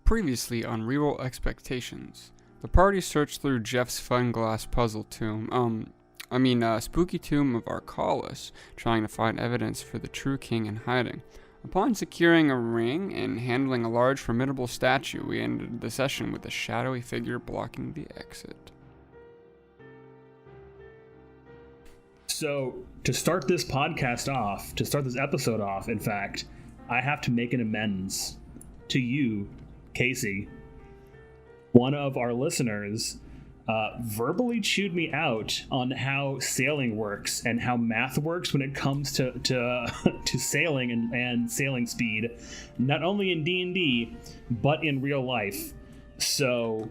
Previously on Reroll Expectations. The party searched through Jeff's fun glass puzzle tomb, spooky tomb of Arcalis, trying to find evidence for the true king in hiding. Upon securing a ring and handling a large formidable statue, we ended the session with a shadowy figure blocking the exit. So, to start this podcast off, to start this episode off, in fact, I have to make an amends to you, Casey. One of our listeners verbally chewed me out on how sailing works and how math works when it comes to sailing and sailing speed, not only in D&D, but in real life. So,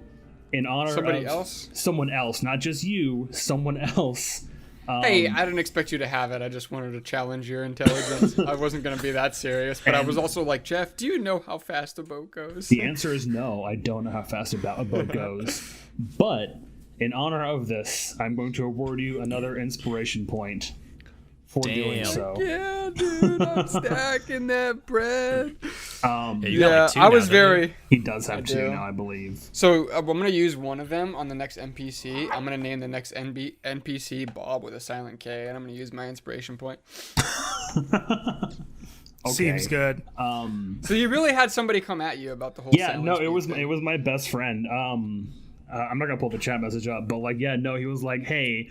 in honor of someone else, not just you, someone else. Hey, I didn't expect you to have it. I just wanted to challenge your intelligence. I wasn't going to be that serious, but I was also like, Jeff, do you know how fast a boat goes? The answer is no, I don't know how fast a boat goes. But in honor of this, I'm going to award you another inspiration point for doing so. Yeah, dude, I'm stacking that bread. I was very... He does have two now, I believe. So I'm going to use one of them on the next NPC. I'm going to name the next NPC Bob with a silent K, and I'm going to use my inspiration point. Okay. Seems good. So you really had somebody come at you about the whole it was my best friend. I'm not gonna pull the chat message up, but he was like, hey,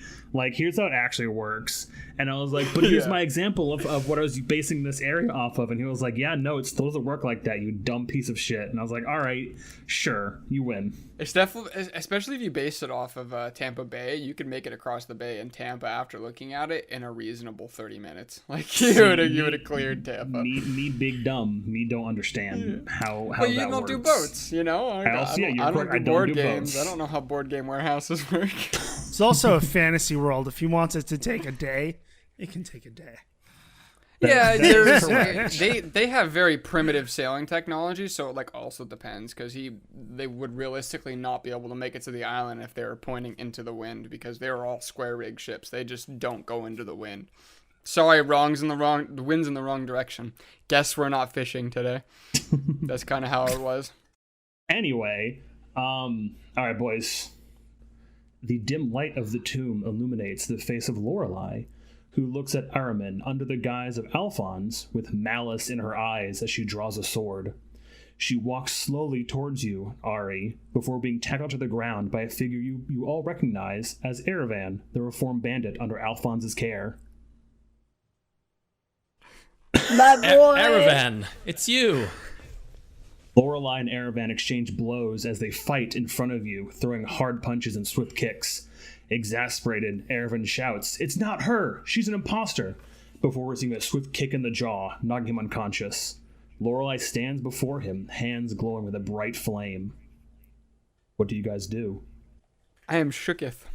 here's how it actually works. And I was like, but here's my example of what I was basing this area off of. And he was like, yeah, no, it doesn't work like that, you dumb piece of shit. And I was like, all right, sure, you win. It's definitely, especially if you base it off of Tampa Bay, you could make it across the bay in Tampa after looking at it in a reasonable 30 minutes. You would have cleared Tampa. Me big dumb. Me don't understand how well, you that don't works. do boats, you know? I don't do board games. Boats. I don't know how board game warehouses work. It's also a fantasy world. If you want it to take a day, it can take a day. Yeah, they have very primitive sailing technology, so it also depends, because they would realistically not be able to make it to the island if they were pointing into the wind, because they were all square rig ships. They just don't go into the wind. Sorry, the wind's in the wrong direction. Guess we're not fishing today. That's kind of how it was. Anyway, all right, boys. The dim light of the tomb illuminates the face of Lorelei, who looks at Arimin under the guise of Alphonse with malice in her eyes as she draws a sword. She walks slowly towards you, Ari, before being tackled to the ground by a figure you all recognize as Arimin, the reformed bandit under Alphonse's care. My boy! Arimin, it's you! Lorelei and Arimin exchange blows as they fight in front of you, throwing hard punches and swift kicks. Exasperated, Arimin shouts, "It's not her! She's an imposter!" before receiving a swift kick in the jaw, knocking him unconscious. Lorelei stands before him, hands glowing with a bright flame. What do you guys do? I am shooketh.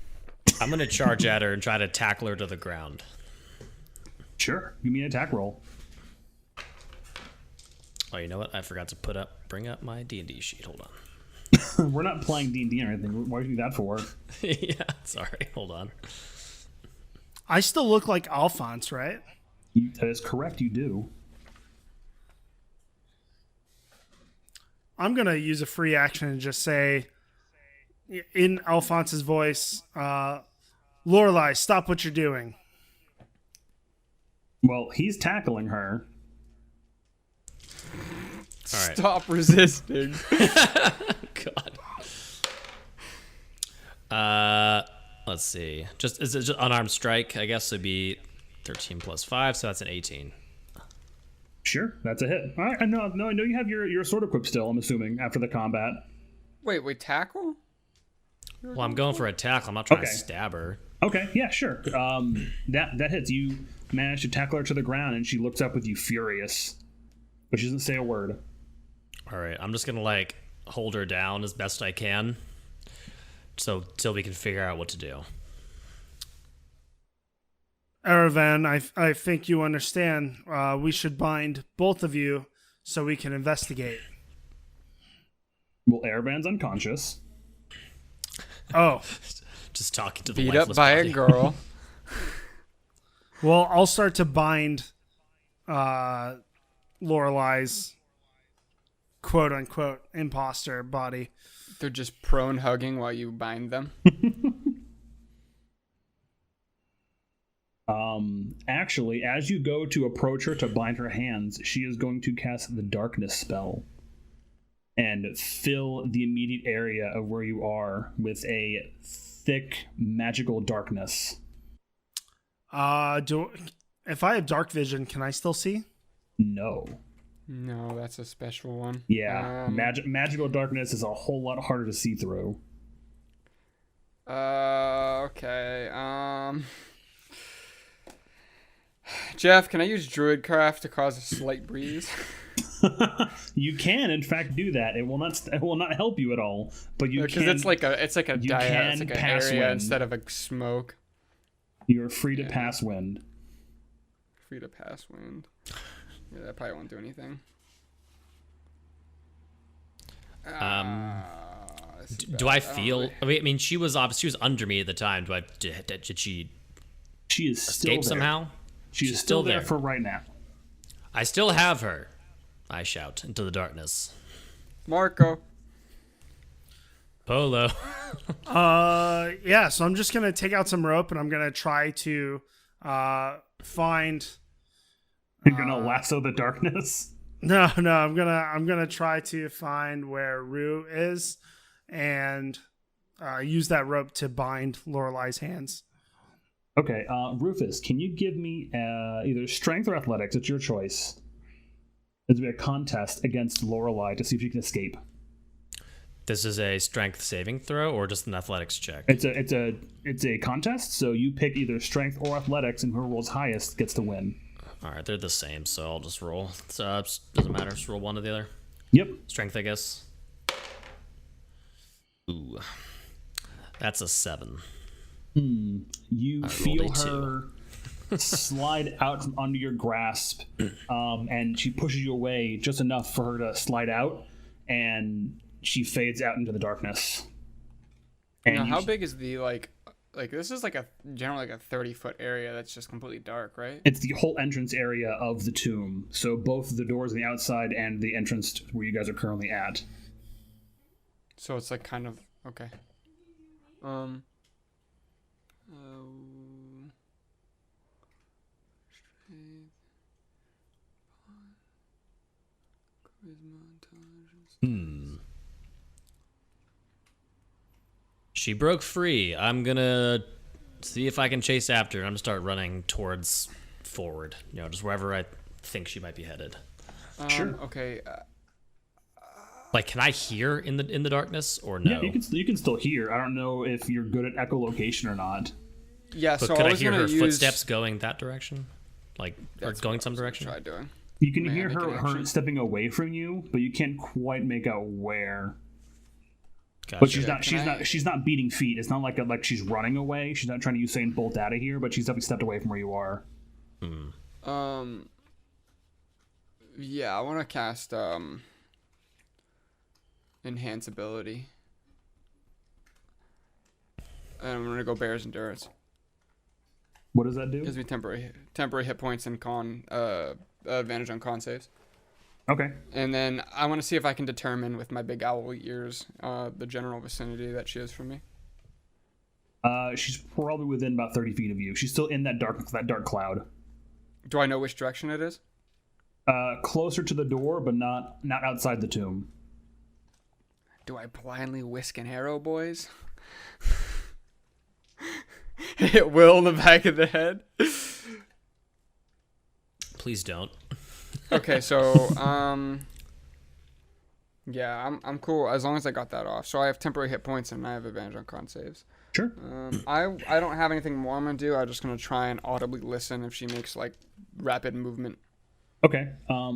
I'm going to charge at her and try to tackle her to the ground. Sure. Give me an attack roll. Oh, you know what? I forgot to bring up my D&D sheet. Hold on. We're not playing D&D or anything. Why do you do that for? Yeah, sorry. Hold on. I still look like Alphonse, right? That is correct, you do. I'm going to use a free action and just say, in Alphonse's voice, Lorelei, stop what you're doing. Well, he's tackling her. All right. Stop resisting. God. Let's see. Is it just unarmed strike? I guess it'd be 13 plus 5, so that's an 18. Sure, that's a hit. All right, I know you have your sword equipped still, I'm assuming, after the combat. Wait, tackle? Well, I'm going for a tackle. I'm not trying to stab her. Okay, yeah, sure. That hits. You manage to tackle her to the ground, and she looks up with you furious, but she doesn't say a word. All right, I'm just gonna hold her down as best I can, so till we can figure out what to do. Arimin, I think you understand. We should bind both of you so we can investigate. Well, Arimin's unconscious. Oh, just talking to the beat up by body. a girl. Well, I'll start to bind Lorelei's quote unquote imposter body. They're just prone hugging while you bind them. Actually, as you go to approach her to bind her hands, she is going to cast the darkness spell and fill the immediate area of where you are with a thick magical darkness. If I have dark vision, can I still see? No. No, that's a special one. Yeah, magical darkness is a whole lot harder to see through. Okay. Jeff, can I use Druidcraft to cause a slight breeze? You can, in fact, do that. It will not help you at all. But you can. Because it's like a can an pass area wind. instead of a smoke. You're free to pass wind. Free to pass wind. Yeah, that probably won't do anything. Do I feel? I mean, she was under me at the time. Did she She is still escape there. somehow? She is still there for right now. I still have her. I shout into the darkness. Marco. Polo. Yeah, so I'm just gonna take out some rope and I'm gonna try to find. You're gonna lasso the darkness. No, I'm gonna try to find where Rue is, and use that rope to bind Lorelai's hands. Okay, Rufus, can you give me either strength or athletics? It's your choice. There's gonna be a contest against Lorelai to see if you can escape. This is a strength saving throw or just an athletics check? It's a contest, so you pick either strength or athletics, and whoever rolls highest gets to win. All right, they're the same, so I'll just roll. So doesn't matter. Just roll one or the other. Yep. Strength, I guess. Ooh, that's a 7. You feel rolled a her slide out from under your grasp, and she pushes you away just enough for her to slide out, and she fades out into the darkness. And Now, how big is the like this is generally like a 30-foot area that's just completely dark, right? It's the whole entrance area of the tomb, so both the doors on the outside and the entrance to where you guys are currently at. So it's like kind of okay. She broke free. I'm gonna see if I can chase after her. I'm gonna start running towards forward. Just wherever I think she might be headed. Sure. Okay. Like, can I hear in the darkness or no? Yeah, you can still hear. I don't know if you're good at echolocation or not. Yeah. But So could I I was hear gonna her use footsteps going that direction? Or That's going what some I was gonna direction? Try doing. You can May I hear make an her action? stepping away from you, but you can't quite make out where. Gotcha. But she's not beating feet. It's not like she's running away. She's not trying to Usain Bolt out of here, but she's definitely stepped away from where you are. Yeah, I want to cast enhance ability, and I'm gonna go Bear's Endurance. What does that do? Gives me temporary hit points and advantage on con saves. Okay. And then I want to see if I can determine with my big owl ears the general vicinity that she is from me. She's probably within about 30 feet of you. She's still in that dark cloud. Do I know which direction it is? Closer to the door, but not outside the tomb. Do I blindly whisk an arrow, boys? Hit Will in the back of the head. Please don't. Okay, so yeah, I'm cool as long as I got that off. So I have temporary hit points and I have advantage on con saves. Sure. I don't have anything more I'm gonna do. I'm just gonna try and audibly listen if she makes like rapid movement. Okay.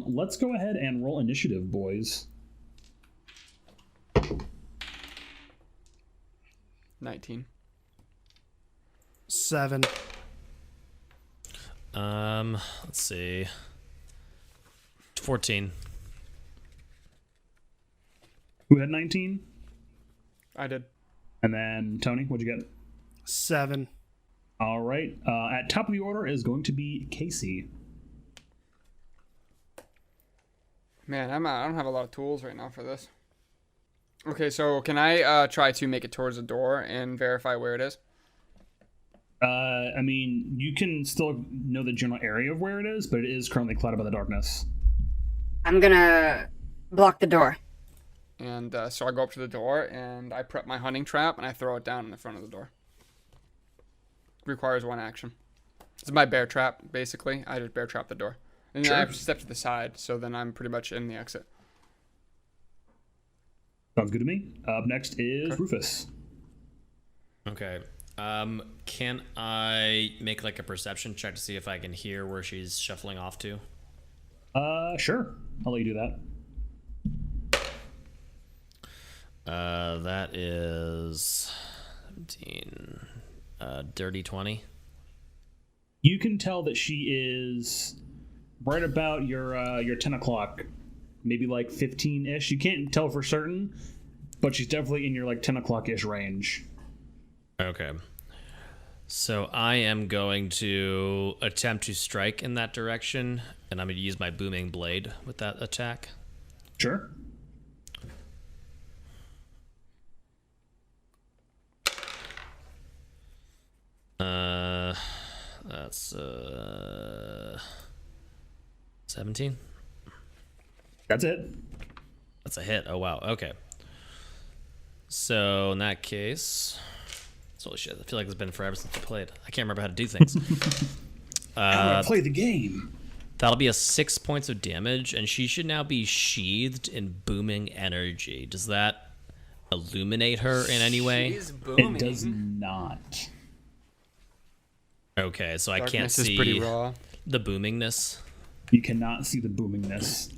Let's go ahead and roll initiative, boys. 19. 7. Let's see. 14. Who had 19? I did. And then Tony, what'd you get? 7. All right. At top of the order is going to be Casey. Man, I don't have a lot of tools right now for this. Okay, so can I try to make it towards the door and verify where it is? I mean, you can still know the general area of where it is, but it is currently clouded by the darkness. I'm gonna block the door. And so I go up to the door and I prep my hunting trap and I throw it down in the front of the door. Requires 1 action. This is my bear trap, basically. I just bear trap the door. And then I have to step to the side, so then I'm pretty much in the exit. Sounds good to me. Up next is Rufus. Okay. Can I make like a perception check to see if I can hear where she's shuffling off to? Sure. I'll let you do that. That is 17. Dirty 20. You can tell that she is right about your 10 o'clock, maybe like 15-ish. You can't tell for certain, but she's definitely in your like 10 o'clock-ish range. Okay. So I am going to attempt to strike in that direction, and I'm going to use my booming blade with that attack. Sure. That's 17. That's it. That's a hit. Oh wow. Okay. So in that case, holy shit! I feel like it's been forever since I played. I can't remember how to do things. I'm gonna play the game. That'll be a 6 points of damage, and she should now be sheathed in booming energy. Does that illuminate her in any way? She's booming. It does not. Okay, so I can't Darkness is see pretty raw. the boomingness. You cannot see the boomingness.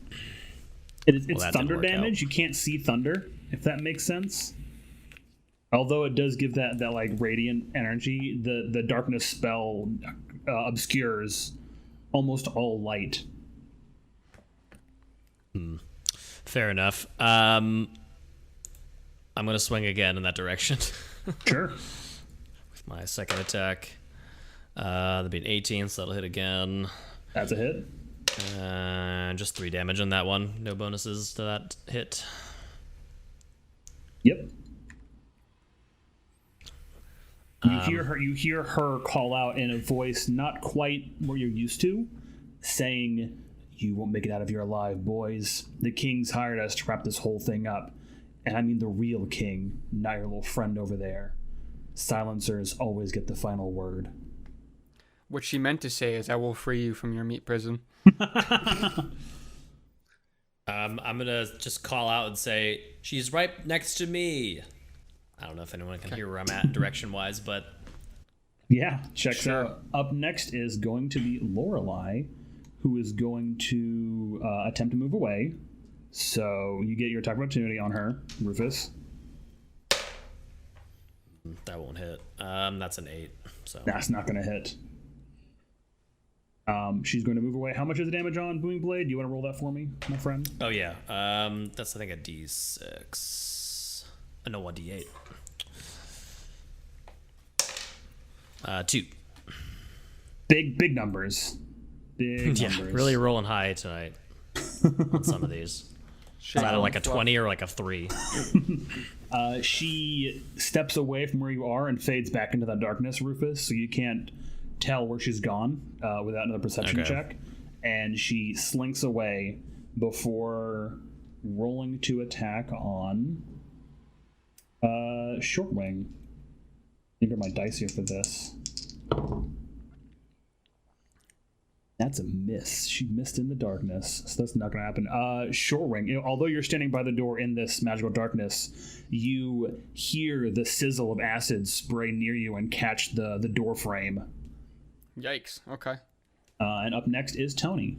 It's that thunder didn't work damage. out. You can't see thunder, if that makes sense. Although it does give that like radiant energy, the darkness spell obscures almost all light. Fair enough. I'm gonna swing again in that direction. Sure. With my second attack. That'd be an 18, so that'll hit again. That's a hit. Just 3 damage on that one. No bonuses to that hit. Yep. You hear her call out in a voice not quite where you're used to, saying, "You won't make it out of here alive, boys. The king's hired us to wrap this whole thing up. And I mean the real king, not your little friend over there. Silencers always get the final word." What she meant to say is, I will free you from your meat prison. I'm gonna just call out and say, she's right next to me. I don't know if anyone can hear where I'm at direction-wise, but... Yeah, checks out. Up next is going to be Lorelei, who is going to attempt to move away. So you get your attack of opportunity on her, Rufus. That won't hit. That's an 8. So That's not going to hit. She's going to move away. How much is the damage on Booming Blade? You want to roll that for me, my friend? Oh yeah. That's I think a D6. No, 1D8. 2. Big numbers. Big Yeah, numbers. really rolling high tonight on some of these. Is that like a 20 or like a 3? She steps away from where you are and fades back into that darkness, Rufus, so you can't tell where she's gone without another perception check. And she slinks away before rolling to attack on Shortwing. I think I got my dice here for this. That's a miss. She missed in the darkness, so that's not going to happen. Shortwing, although you're standing by the door in this magical darkness, you hear the sizzle of acid spray near you and catch the door frame. Yikes. Okay. And up next is Tony.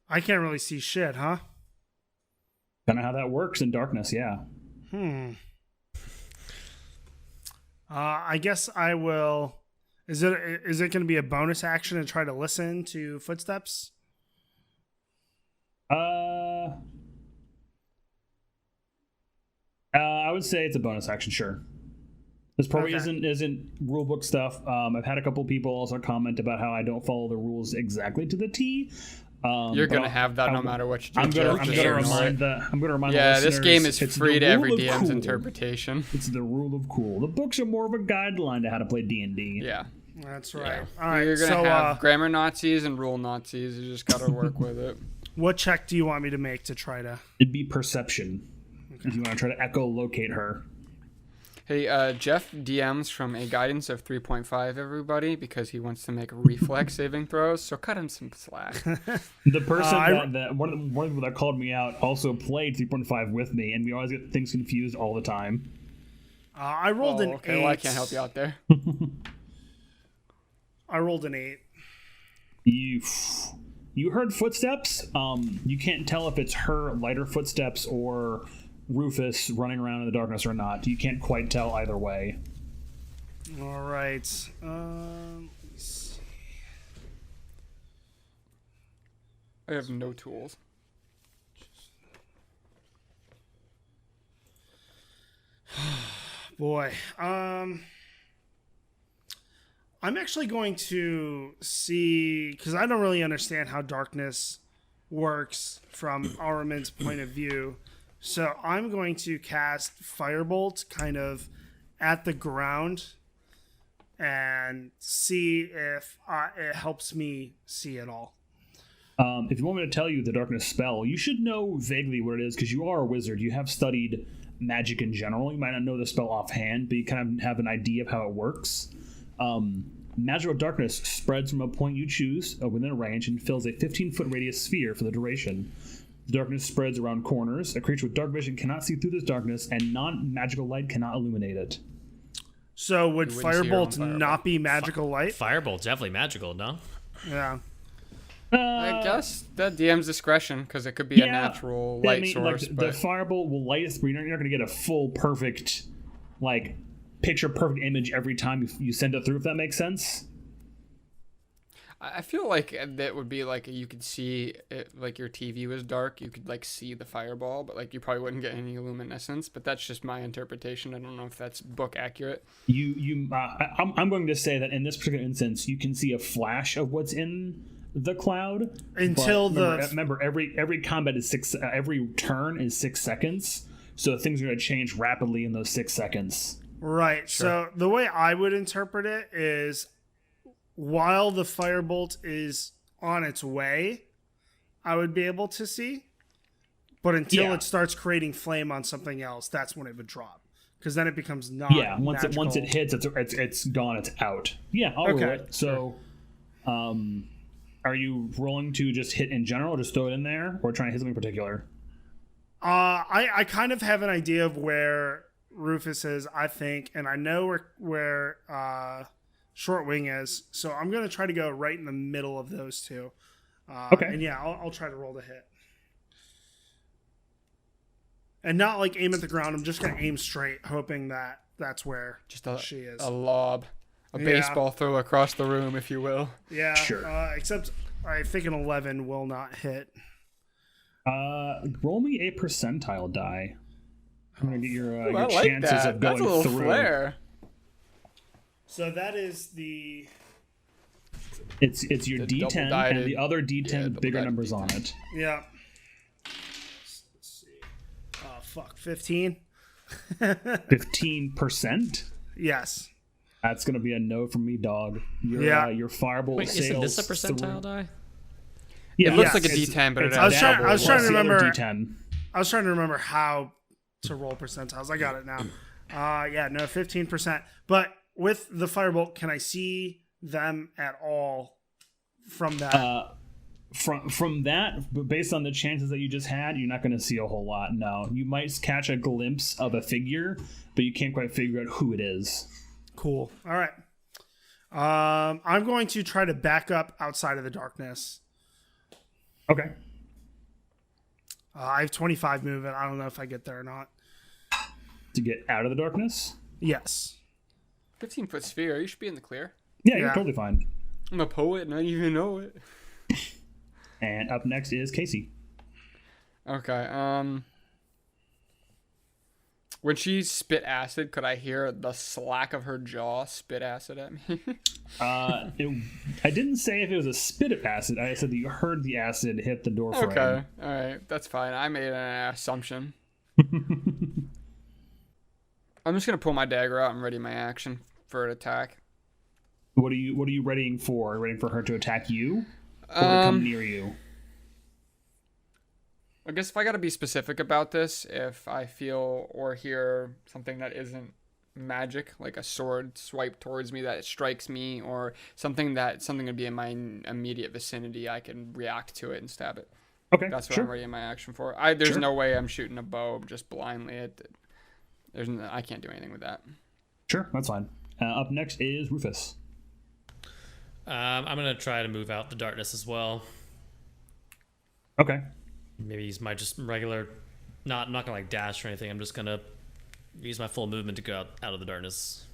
I can't really see shit, huh? Kind of how that works in darkness, yeah. I guess I will. Is it going to be a bonus action to try to listen to footsteps? I would say it's a bonus action, sure. This probably isn't rulebook stuff. I've had a couple people also comment about how I don't follow the rules exactly to the T. You're gonna have that no matter what you do. I'm gonna remind the this game is listeners, free it's to the every rule of DM's cool. interpretation. It's the rule of cool. The books are more of a guideline to how to play D&D. Yeah. That's right. Yeah. All right. You're gonna So, have grammar Nazis and rule Nazis. You just gotta work with it. what check do you want me to make to try to? It'd be perception. If you want to try to echolocate her. Hey, Jeff DMs from a guidance of 3.5, everybody, because he wants to make reflex saving throws. So cut him some slack. The person one of the people that called me out also played 3.5 with me, and we always get things confused all the time. I rolled an 8. Well, I can't help you out there. I rolled an 8. You heard footsteps. You can't tell if it's her lighter footsteps or Rufus running around in the darkness or not. You can't quite tell either way. All right. Let me see. I have no tools. Boy. I'm actually going to see, because I don't really understand how darkness works from Arimin's point of view. So I'm going to cast Firebolt kind of at the ground and see if it helps me see it all. If you want me to tell you the darkness spell, you should know vaguely what it is because you are a wizard. You have studied magic in general. You might not know the spell offhand, but you kind of have an idea of how it works. Magical darkness spreads from a point you choose within a range and fills a 15-foot radius sphere for the duration. The darkness spreads around corners. A creature with dark vision cannot see through this darkness, and non-magical light cannot illuminate it. So would Firebolt not be magical light? Firebolt's definitely magical, no? Yeah. I guess that DM's discretion, because it could be a natural light source. Like, the Firebolt will light it, but you're not going to get a full, perfect, like, picture-perfect image every time you send it through, if that makes sense. I feel like that would be like you could see it, like your TV was dark, you could like see the fireball, but like you probably wouldn't get any luminescence. But that's just my interpretation. I don't know if that's book accurate. I'm going to say that in this particular instance, you can see a flash of what's in the cloud until remember every combat is every turn is 6 seconds, so things are going to change rapidly in those 6 seconds. Right. Sure. So the way I would interpret it is, while the firebolt is on its way, I would be able to see. But until it starts creating flame on something else, that's when it would drop. Because then it becomes not. Yeah, once it hits, it's gone. It's out. Yeah, I'll roll it. So, are you rolling to just hit in general, or just throw it in there, or trying to hit something particular? I kind of have an idea of where Rufus is, I think, and I know where Short Wing is, so I'm going to try to go right in the middle of those two. Okay. And yeah, I'll try to roll to hit. And not like aim at the ground, I'm just going to aim straight, hoping that that's where she is. A lob. A baseball throw across the room, if you will. Yeah, sure. Except I think an 11 will not hit. Roll me a percentile die. I'm going to get your like chances that. of That's going a little through. Flare. So that is the... It's your D10 and the other D10 bigger numbers D10. on it. Yeah. Let's see. Oh, fuck. 15? 15%? Yes. That's going to be a no from me, dog. Your firebolt Wait, sails isn't this a percentile die? Yeah, it looks like a D10, but I was trying to remember. D10. I was trying to remember how to roll percentiles. I got it now. 15%. But with the firebolt, can I see them at all from that? From that, but based on the chances that you just had, you're not going to see a whole lot. No, you might catch a glimpse of a figure, but you can't quite figure out who it is. Cool. All right. I'm going to try to back up outside of the darkness. Okay. I have 25 movement. I don't know if I get there or not. To get out of the darkness? Yes. 15-foot sphere. You should be in the clear. Yeah, you're totally fine. I'm a poet and I didn't even know it. And up next is Casey. Okay. When she spit acid, could I hear the slack of her jaw spit acid at me? I didn't say if it was a spit of acid. I said that you heard the acid hit the door frame. Okay, all right, that's fine. I made an assumption. I'm just gonna pull my dagger out and ready my action for an attack. What are you readying for? Are you ready for her to attack you, or to come near you? I guess if I gotta be specific about this, if I feel or hear something that isn't magic, like a sword swipe towards me that strikes me, or something would be in my immediate vicinity, I can react to it and stab it. Okay, that's what sure. I'm readying my action for. There's no way I'm shooting a bow just blindly. I can't do anything with that. Sure, that's fine. Up next is Rufus. I'm gonna try to move out the darkness as well. Okay. Maybe use my just regular, I'm not gonna like dash or anything. I'm just gonna use my full movement to go out of the darkness.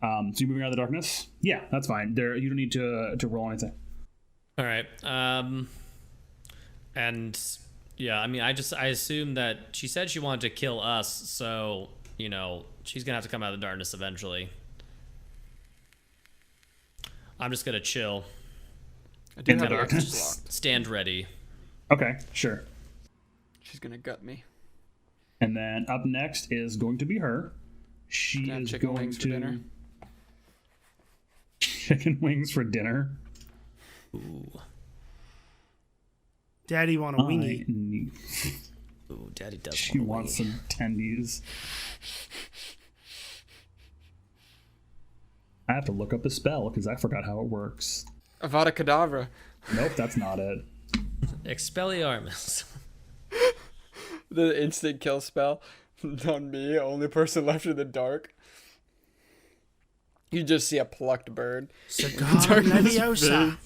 So you're moving out of the darkness? Yeah, that's fine. You don't need to roll anything. All right. And yeah, I mean, I assume that she said she wanted to kill us, so she's gonna have to come out of the darkness eventually. I'm just gonna chill. I do In the have it darkness? locked. Stand ready. Okay, sure. She's gonna gut me. And then up next is going to be her. She Can I have is chicken going wings for to dinner? chicken wings for dinner. Ooh. Daddy want a weenie. Ooh, Daddy does. She wants some tendies. I have to look up a spell because I forgot how it works. Avada Kedavra. Nope, that's not it. Expelliarmus. The instant kill spell on me, only person left in the dark. You just see a plucked bird. Cigar Darkness Leviosa.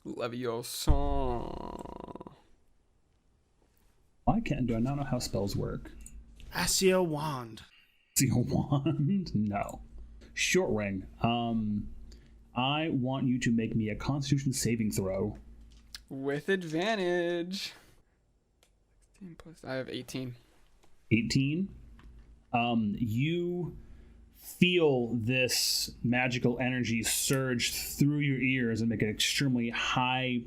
Leviosa. Why do I not know how spells work? Accio Wand. Seal wand? No. Short ring. I want you to make me a Constitution saving throw. With advantage. 16 plus. I have 18. 18. You feel this magical energy surge through your ears and make an extremely high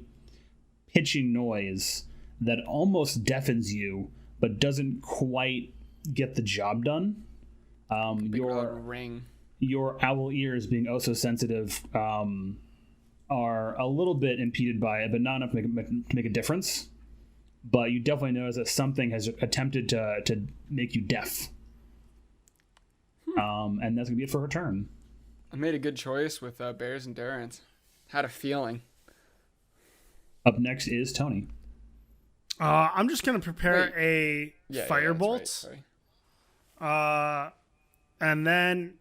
pitching noise that almost deafens you, but doesn't quite get the job done. Ring. Your owl ears, being oh so sensitive, are a little bit impeded by it, but not enough to make a difference. But you definitely notice that something has attempted to make you deaf. And that's going to be it for her turn. I made a good choice with Bears and Endurance. Had a feeling. Up next is Tony. I'm just going to prepare a firebolt. Right, And then,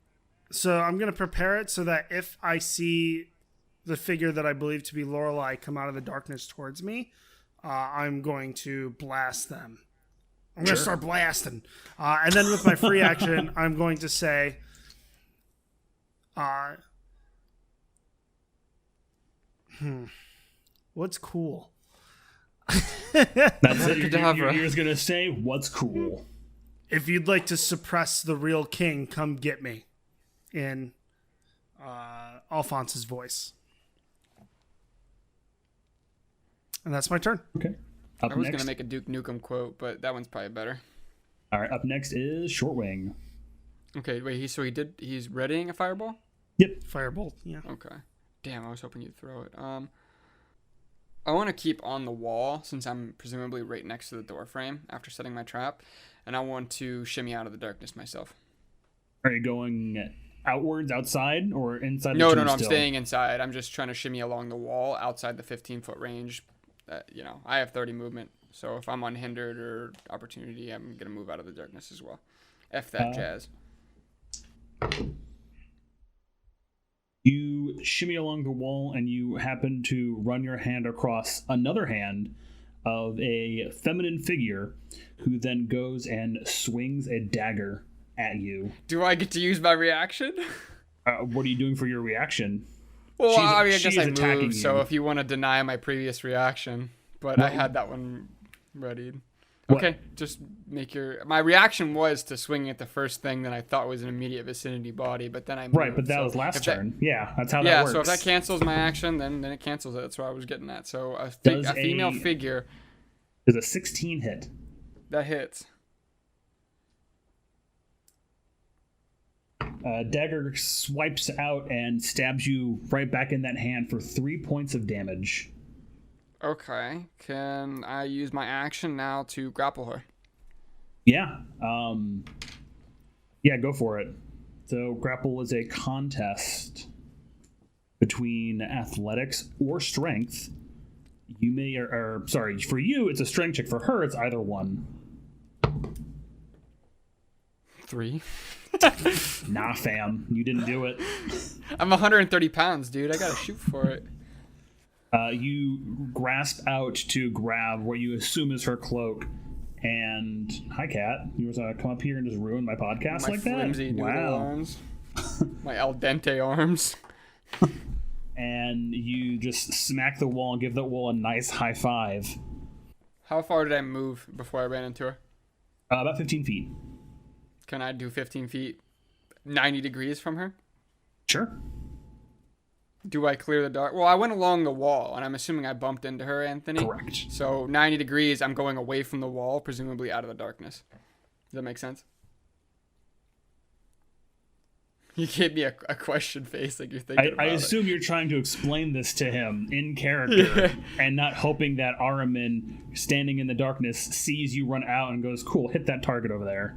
so I'm going to prepare it so that if I see the figure that I believe to be Lorelei come out of the darkness towards me, I'm going to blast them. I'm going to start blasting. And then with my free action, I'm going to say, what's cool? That's it. Your ear's going to say, what's cool? If you'd like to suppress the real king, come get me. In Alphonse's voice. And that's my turn. Okay. I was going to make a Duke Nukem quote, but that one's probably better. All right, up next is Shortwing. Okay, wait, he's readying a fireball? Yep. Firebolt, yeah. Okay. Damn, I was hoping you'd throw it. I want to keep on the wall since I'm presumably right next to the door frame after setting my trap, and I want to shimmy out of the darkness myself. Are you going outwards, outside, or inside? No, I'm staying inside. I'm just trying to shimmy along the wall outside the 15-foot range. I have 30 movement, so if I'm unhindered or opportunity, I'm going to move out of the darkness as well. F that jazz. You shimmy along the wall, and you happen to run your hand across another hand of a feminine figure who then goes and swings a dagger at you. Do I get to use my reaction? What are you doing for your reaction? Well, I guess I attacking moved, you. so if you want to deny my previous reaction, but I had that one readied. What? Okay, just make your. My reaction was to swing at the first thing that I thought was an immediate vicinity body, but then I moved, Right, but that so was last if that- turn. Yeah, that's how Yeah, that works. so if that cancels my action, then it cancels it. That's what I was getting at. So a Does female a- figure There's a 16 hit. that hits. Dagger swipes out and stabs you right back in that hand for 3 points of damage. Okay, can I use my action now to grapple her? Yeah. Yeah, go for it. So grapple is a contest between athletics or strength. You may, or sorry, for you it's a strength check. For her, it's either one. 3. Nah, fam, you didn't do it. I'm 130 pounds, dude. I gotta shoot for it. You grasp out to grab what you assume is her cloak. And hi, Kat. You want to come up here and just ruin my podcast My like that? flimsy noodle Wow. arms. My al dente arms. And you just smack the wall and give the wall a nice high five. How far did I move before I ran into her? About 15 feet. Can I do 15 feet 90 degrees from her? Sure. Do I clear the dark? Well, I went along the wall, and I'm assuming I bumped into her, Anthony. Correct. So 90 degrees, I'm going away from the wall, presumably out of the darkness. Does that make sense? You gave me a question face like you're thinking about I it. assume you're trying to explain this to him in character and not hoping that Arimin, standing in the darkness, sees you run out and goes, cool, hit that target over there.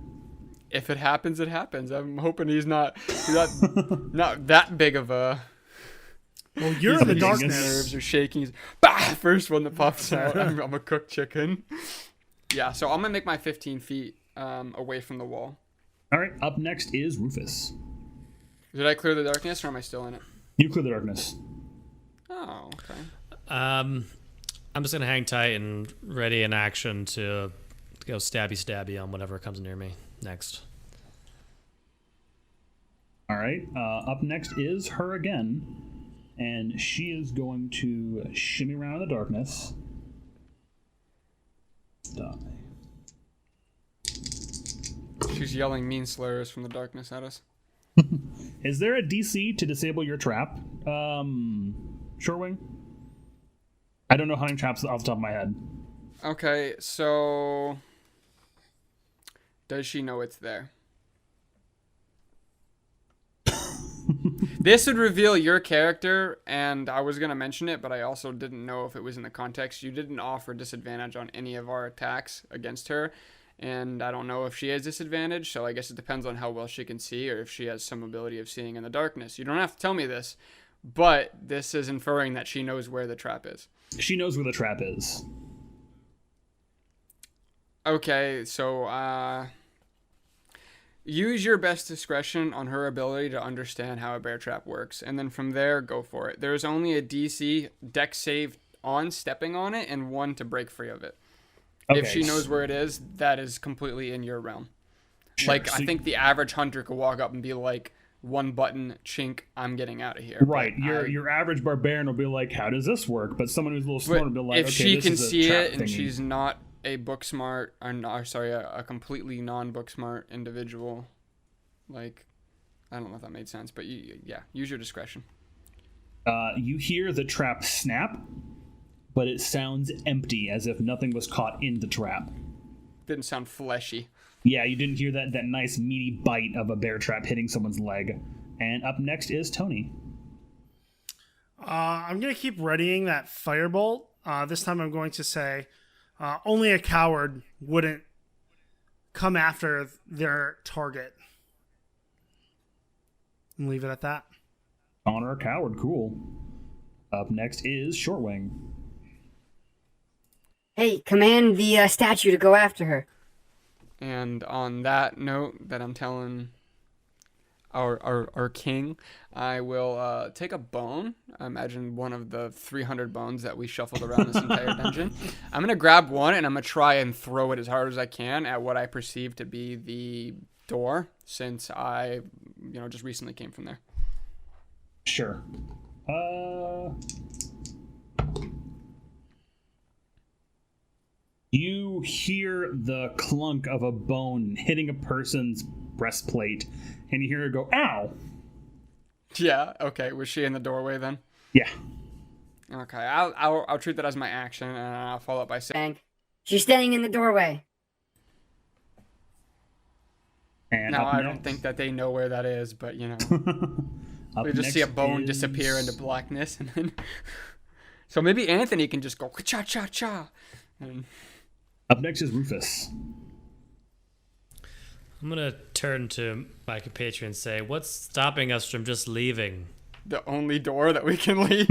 If it happens, it happens. I'm hoping he's not that big of a... Well, you're in the His darkness. Nerves are shaking. He's, bah! First one that pops out. I'm a cooked chicken. Yeah, so I'm going to make my 15 feet away from the wall. All right, up next is Rufus. Did I clear the darkness, or am I still in it? You clear the darkness. Oh, okay. I'm just gonna hang tight and ready in action to go stabby on whatever comes near me next. All right, up next is her again. And she is going to shimmy around in the darkness. Die. She's yelling mean slurs from the darkness at us. Is there a DC to disable your trap? Shorewing? I don't know hunting traps off the top of my head. Okay, so... Does she know it's there? This would reveal your character, and I was going to mention it, but I also didn't know if it was in the context. You didn't offer disadvantage on any of our attacks against her, and I don't know if she has disadvantage, so I guess it depends on how well she can see or if she has some ability of seeing in the darkness. You don't have to tell me this, but this is inferring that she knows where the trap is. She knows where the trap is. Okay, so, use your best discretion on her ability to understand how a bear trap works, and then from there, go for it. There's only a DC deck save on stepping on it and one to break free of it. Okay. If she knows where it is, that is completely in your realm. Sure, Like, so- I think the average hunter could walk up and be like, one button, chink, I'm getting out of here. Right, But your average barbarian will be like, how does this work? But someone who's a little smarter will be like, if okay, she this can is a see trap it and thingy. she's not a book smart, a completely non-book smart individual, like, I don't know if that made sense, but yeah, use your discretion. You hear the trap snap, but it sounds empty, as if nothing was caught in the trap. Didn't sound fleshy. Yeah, you didn't hear that nice meaty bite of a bear trap hitting someone's leg. And up next is Tony. I'm going to keep readying that firebolt. This time I'm going to say only a coward wouldn't come after their target. And leave it at that. Honor a coward, cool. Up next is Shortwing. Hey, command the statue to go after her. And on that note that I'm telling our king, I will take a bone. I imagine one of the 300 bones that we shuffled around this entire dungeon. I'm going to grab one, and I'm going to try and throw it as hard as I can at what I perceive to be the door, since I, just recently came from there. Sure. You You hear the clunk of a bone hitting a person's breastplate, and you hear her go, "Ow!" Yeah. Okay. Was she in the doorway then? Yeah. Okay. I'll treat that as my action, and I'll follow up by saying, Bang. She's standing in the doorway. And "No, up I next, don't think that they know where that is, but up we just see a next bone is- disappear into blackness, and then so maybe Anthony can just go cha cha cha." And Up next is Rufus. I'm gonna turn to my compatriot and say, "What's stopping us from just leaving? the only door that we can leave,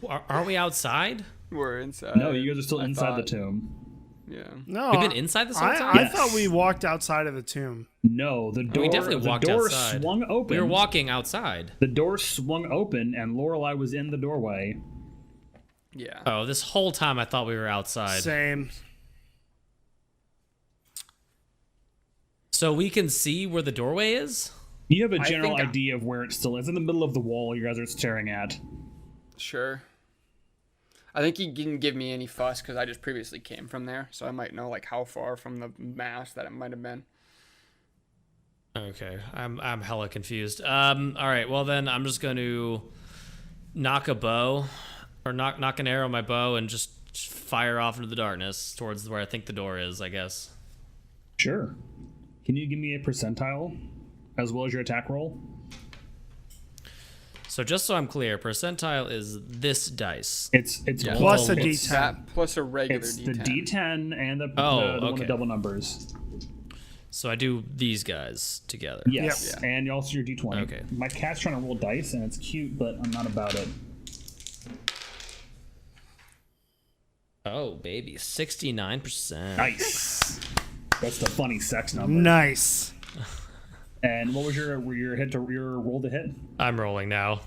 Aren't we outside? we're inside. No, you guys are still I inside the thought. tomb. Yeah. No, We've been inside this whole I time? thought we walked outside of the tomb. No, the door. We definitely the walked door outside. swung open. We were walking outside. The door swung open, and Lorelei was in the doorway. Yeah. Oh, this whole time I thought we were outside. Same. So we can see where the doorway is? You have a general think I- idea of where it still is. In the middle of the wall you guys are staring at. Sure. I think he didn't give me any fuss because I just previously came from there, so I might know like how far from the mass that it might have been. Okay, I'm hella confused. All right, well then I'm just going to knock a bow, or knock an arrow on my bow and just fire off into the darkness towards where I think the door is, I guess. Sure. Can you give me a percentile as well as your attack roll? So just so I'm clear, percentile is this dice. It's Yeah. Plus a Well, D10. That plus a regular It's D10. the D10 and the Oh, one okay. with double numbers. So I do these guys together. Yes, Yep. and also your D20. Okay. My cat's trying to roll dice, and it's cute, but I'm not about it. Oh, baby, 69%. Nice. That's the funny sex number. Nice. And what was your roll to hit? I'm rolling now.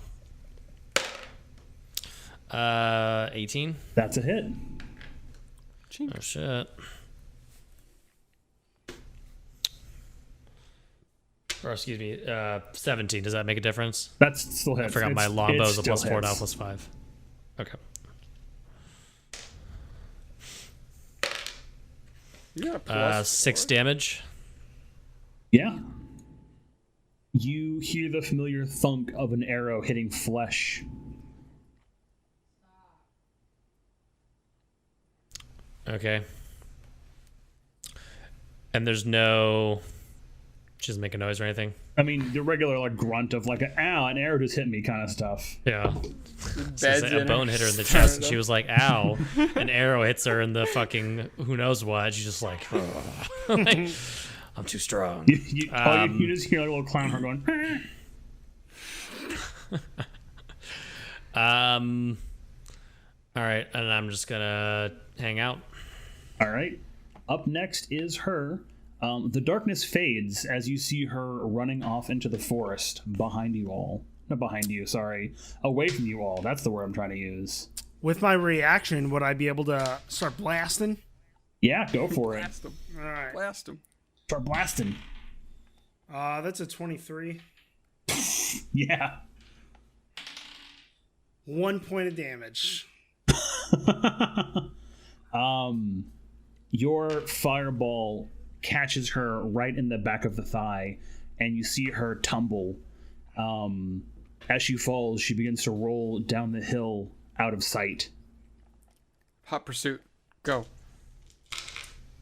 18. That's a hit. Oh shit. Or excuse me, 17. Does that make a difference? That's still hits. I forgot my It's- longbow it is a still +4 now, hits. +5. Okay. You got a plus 6 4? damage. Yeah. You hear the familiar thunk of an arrow hitting flesh. Okay. And there's no. She doesn't make a noise or anything. I mean, the regular like grunt of like, "Ow, an arrow just hit me" kind of stuff. Yeah. Bed's A in bone her hit her in the sternum. chest, and she was like, "Ow!" An arrow hits her in the fucking who knows what. She's just like, like, "I'm too strong." You just hear like a little clown heart going. All right, and I'm just gonna hang out. All right. Up next is her. The darkness fades as you see her running off into the forest behind you all. Not behind you, sorry. Away from you all. That's the word I'm trying to use. With my reaction, would I be able to start blasting? Yeah, go for it. Blast him. All right. Blast him. Start blasting. That's a 23. Yeah. 1 point of damage. Your fireball catches her right in the back of the thigh, and you see her tumble. As she falls, she begins to roll down the hill out of sight. Hot pursuit. Go.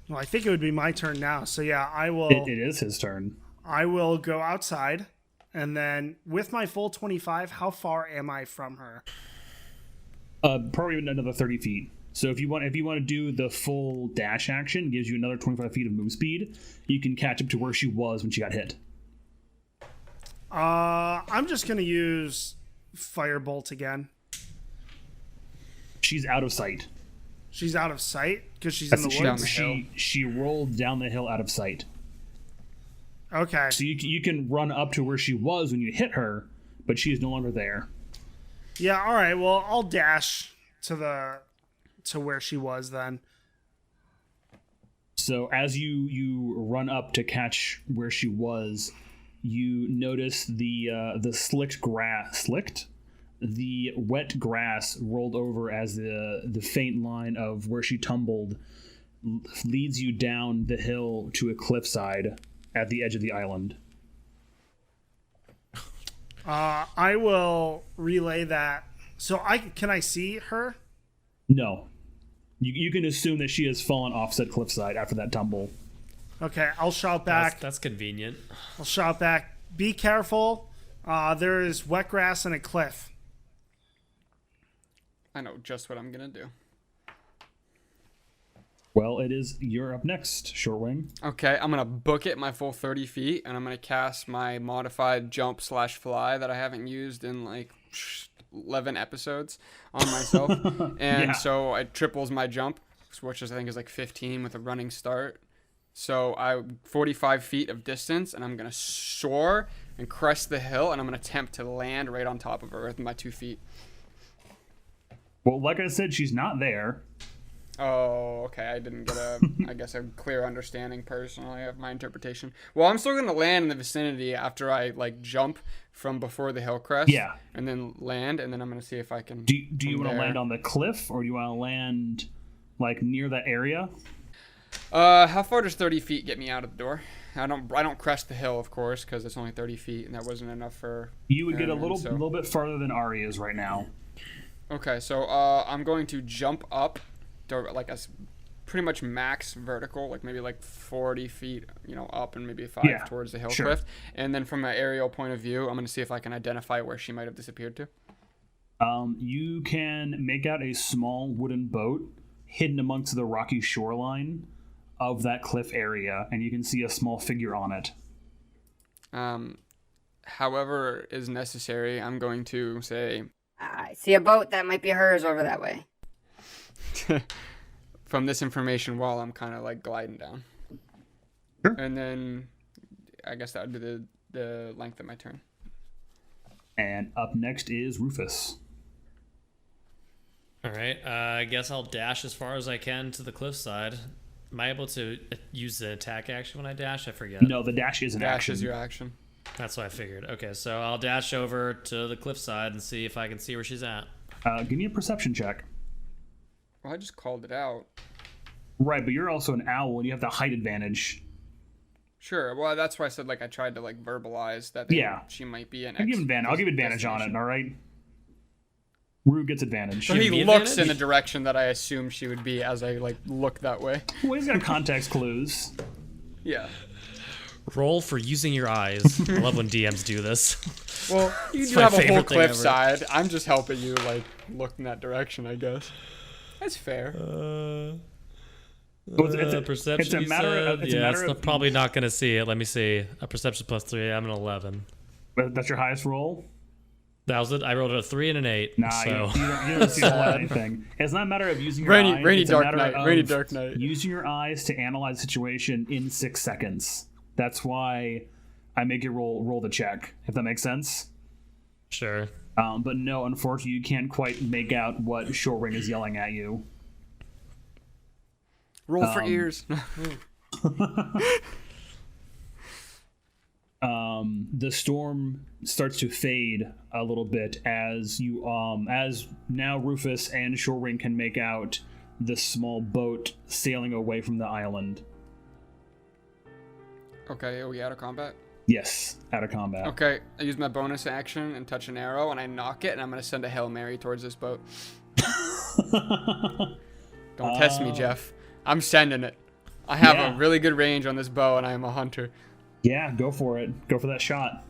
Well, I think it would be my turn now. So yeah, I will. It is his turn. I will go outside, and then with my full 25, how far am I from her? Probably another 30 feet. So if you want to do the full dash action, gives you another 25 feet of move speed. You can catch up to where she was when she got hit. I'm just gonna use Firebolt again. She's out of sight. She's out of sight because she's in the down woods. the hill. She rolled down the hill out of sight. Okay. So you can run up to where she was when you hit her, but she is no longer there. Yeah. All right. Well, I'll dash to where she was then. So as you run up to catch where she was, you notice the wet grass rolled over as the faint line of where she tumbled leads you down the hill to a cliffside at the edge of the island. I will relay that. So can I see her? No. You can assume that she has fallen off said cliffside after that tumble. Okay, I'll shout back. That's convenient. I'll shout back. Be careful. There is wet grass and a cliff. I know just what I'm gonna do. Well, you're up next, Shortwing. Okay, I'm gonna book it my full 30 feet, and I'm gonna cast my modified jump/fly that I haven't used in like 11 episodes on myself, and Yeah. so it triples my jump, which I think is like 15 with a running start. So 45 feet of distance, and I'm gonna soar and crest the hill, and I'm gonna attempt to land right on top of her with my 2 feet. Well, like I said, she's not there. Oh, okay. I didn't get a clear understanding personally of my interpretation. Well, I'm still gonna land in the vicinity after I like jump from before the hill crest. Yeah. And then land, and then I'm gonna see if I can. Do you want to land on the cliff, or do you want to land like near that area? How far does 30 feet get me out of the door? I don't crest the hill, of course, because it's only 30 feet, and that wasn't enough for. You would get a Arimin, little bit farther than Ari is right now. Okay, so I'm going to jump up to like pretty much max vertical, like maybe like 40 feet, up and maybe 5 towards the hill sure. cliff. And then from an aerial point of view, I'm going to see if I can identify where she might have disappeared to. You can make out a small wooden boat hidden amongst the rocky shoreline of that cliff area, and you can see a small figure on it. However is necessary, I'm going to say... I see a boat that might be hers over that way. From this information while I'm kind of like gliding down. Sure. And then I guess that would be the length of my turn. And up next is Rufus. All right. I guess I'll dash as far as I can to the cliffside. Am I able to use the attack action when I dash? I forget. No, the dash is an Dash action. is your action. That's what I figured. Okay, so I'll dash over to the cliffside and see if I can see where she's at. Give me a perception check. Well, I just called it out. Right, but you're also an owl, and you have the height advantage. Sure. Well, that's why I said I tried to verbalize that. She might be an. I'll give advantage on it. All right. Rue gets advantage. So he looks in the direction that I assumed she would be as I look that way. Well, he's got context clues. Yeah. Roll for using your eyes. I love when DMs do this. Well, you do my have a whole favorite thing ever. cliffside. I'm just helping you look in that direction, I guess. That's fair. Perception. It's a matter of probably not going to see it. Let me see. A perception +3. I'm an 11. That's your highest roll? That was it. I rolled a 3 and an 8. Nah, so. you don't see anything. It's not a matter of using your eyes. Rainy it's a dark matter night. of Rainy dark night. Using your eyes to analyze the situation in 6 seconds. That's why I make you roll the check, if that makes sense. Sure. But no, unfortunately, you can't quite make out what Shortwing is yelling at you. Roll for ears. The storm starts to fade a little bit as as now Rufus and Shortwing can make out the small boat sailing away from the island. Okay, are we out of combat? Yes, out of combat. Okay, I use my bonus action and touch an arrow, and I knock it, and I'm going to send a Hail Mary towards this boat. Don't test me, Jeff. I'm sending it. I have a really good range on this bow, and I am a hunter. Yeah, go for it. Go for that shot.